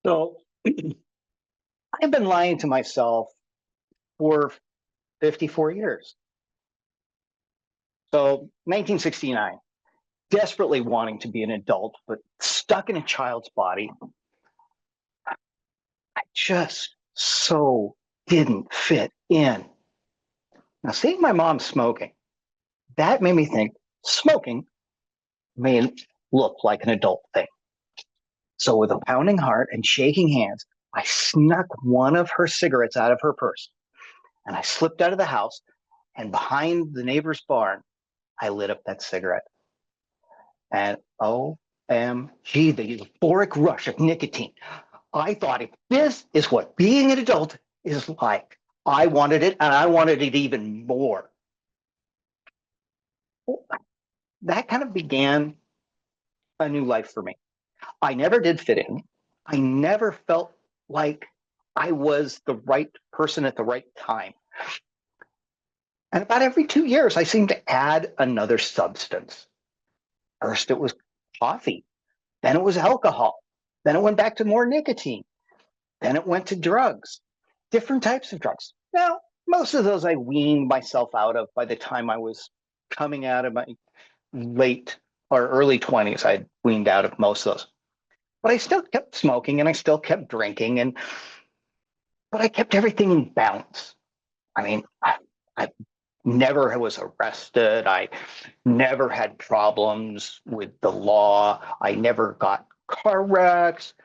So I've been lying to myself for 54 years. So 1969, desperately wanting to be an adult, but stuck in a child's body. I just so didn't fit in. Now, seeing my mom smoking, that made me think smoking may look like an adult thing. So with a pounding heart and shaking hands, I snuck one of her cigarettes out of her purse and I slipped out of the house, and behind the neighbor's barn, I lit up that cigarette. And OMG, the euphoric rush of nicotine. I thought, if this is what being an adult is like, I wanted it, and I wanted it even more. That kind of began a new life for me. I never did fit in. I never felt like I was the right person at the right time. And about every 2 years, I seemed to add another substance. First, it was coffee. Then it was alcohol. Then it went back to more nicotine. Then it went to drugs, different types of drugs. Now, most of those I weaned myself out of by the time I was coming out of my late or early 20s. I weaned out of most of those. But I still kept smoking and I still kept drinking, but I kept everything in balance. I mean, I never was arrested. I never had problems with the law. I never got car wrecks.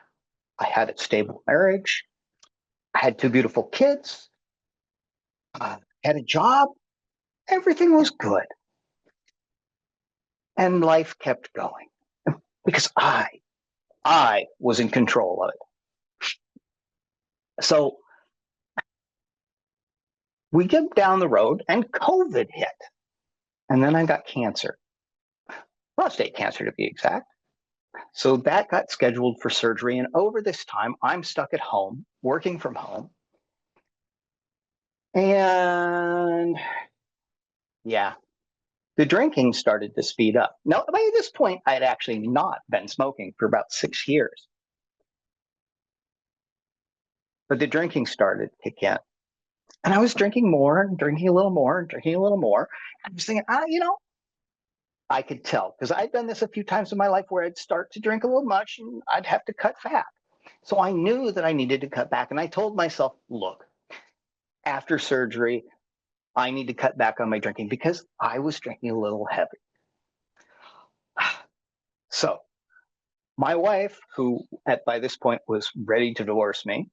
I had a stable marriage. I had two beautiful kids. I had a job. Everything was good. And life kept going because I was in control of it. So we get down the road and COVID hit. And then I got cancer, prostate cancer to be exact. So that got scheduled for surgery. And over this time, I'm stuck at home, working from home. And yeah, the drinking started to speed up. Now, by this point, I had actually not been smoking for about 6 years. But the drinking started to kick in. And I was drinking more and drinking a little more and drinking a little more. I was thinking, I could tell because I'd done this a few times in my life where I'd start to drink a little much and I'd have to cut back. So I knew that I needed to cut back. And I told myself, look, after surgery, I need to cut back on my drinking because I was drinking a little heavy. So my wife, who by this point was ready to divorce me,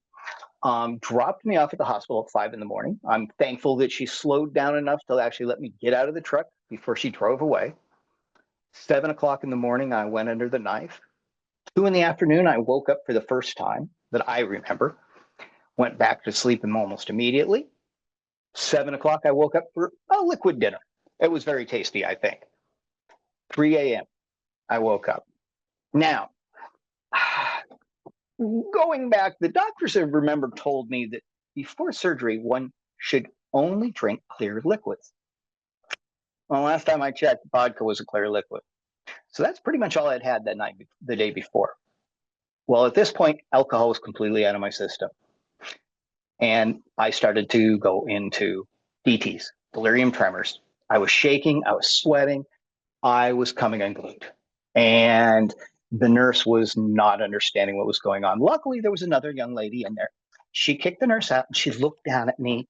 dropped me off at the hospital at 5 a.m. I'm thankful that she slowed down enough to actually let me get out of the truck before she drove away. 7 o'clock in the morning, I went under the knife. 2 in the afternoon, I woke up for the first time that I remember, went back to sleep almost immediately. 7 o'clock, I woke up for a liquid dinner. It was very tasty, I think. 3 a.m., I woke up. Now, going back, the doctors have told me that before surgery, one should only drink clear liquids. Well, last time I checked, vodka was a clear liquid. So that's pretty much all I'd had that night, the day before. Well, at this point, alcohol was completely out of my system. And I started to go into DTs, delirium tremors. I was shaking, I was sweating, I was coming unglued. And the nurse was not understanding what was going on. Luckily, there was another young lady in there. She kicked the nurse out and she looked down at me,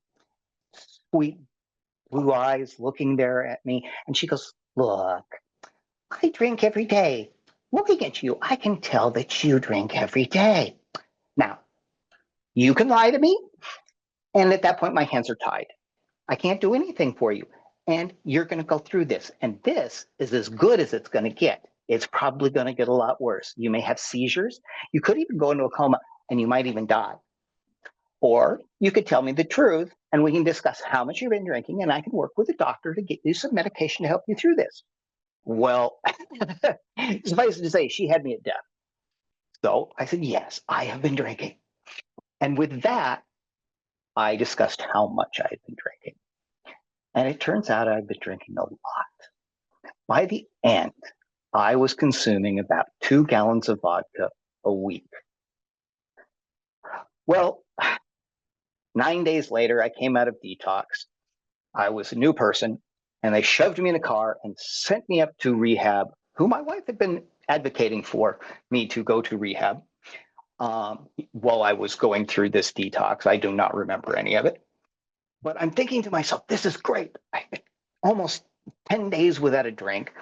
sweet blue eyes looking there at me. And she goes, look, I drink every day. Looking at you, I can tell that you drink every day. Now, you can lie to me. And at that point, my hands are tied. I can't do anything for you. And you're going to go through this. And this is as good as it's going to get. It's probably going to get a lot worse. You may have seizures. You could even go into a coma and you might even die. Or you could tell me the truth and we can discuss how much you've been drinking and I can work with a doctor to get you some medication to help you through this. Well, suffice it to say, she had me at death. So I said, yes, I have been drinking. And with that, I discussed how much I had been drinking. And it turns out I'd been drinking a lot. By the end, I was consuming about 2 gallons of vodka a week. Well, 9 days later, I came out of detox. I was a new person, and they shoved me in a car and sent me up to rehab, who my wife had been advocating for me to go to rehab while I was going through this detox. I do not remember any of it. But I'm thinking to myself, this is great. Almost 10 days without a drink.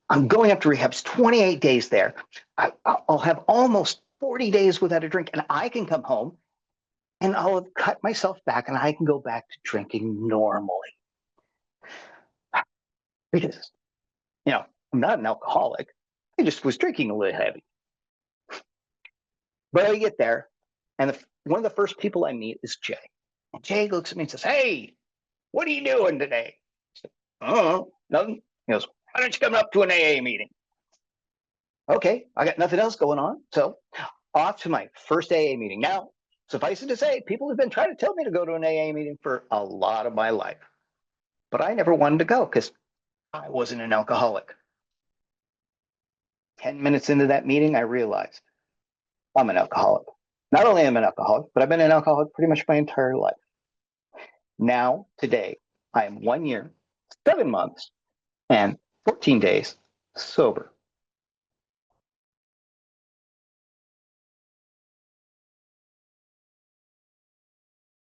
I'm going up to rehab. It's 28 days there. I'll have almost 40 days without a drink, and I can come home and I'll have cut myself back and I can go back to drinking normally. Because, I'm not an alcoholic. I just was drinking a little heavy. But I get there, and one of the first people I meet is Jay. And Jay looks at me and says, "Hey, what are you doing today?" I said, "Oh, nothing." He goes, "Why don't you come up to an AA meeting?" Okay, I got nothing else going on. So off to my first AA meeting. Now, suffice it to say, people have been trying to tell me to go to an AA meeting for a lot of my life. But I never wanted to go because I wasn't an alcoholic. 10 minutes into that meeting, I realized I'm an alcoholic. Not only am I an alcoholic, but I've been an alcoholic pretty much my entire life. Now, today, I am 1 year, 7 months, and 14 days sober.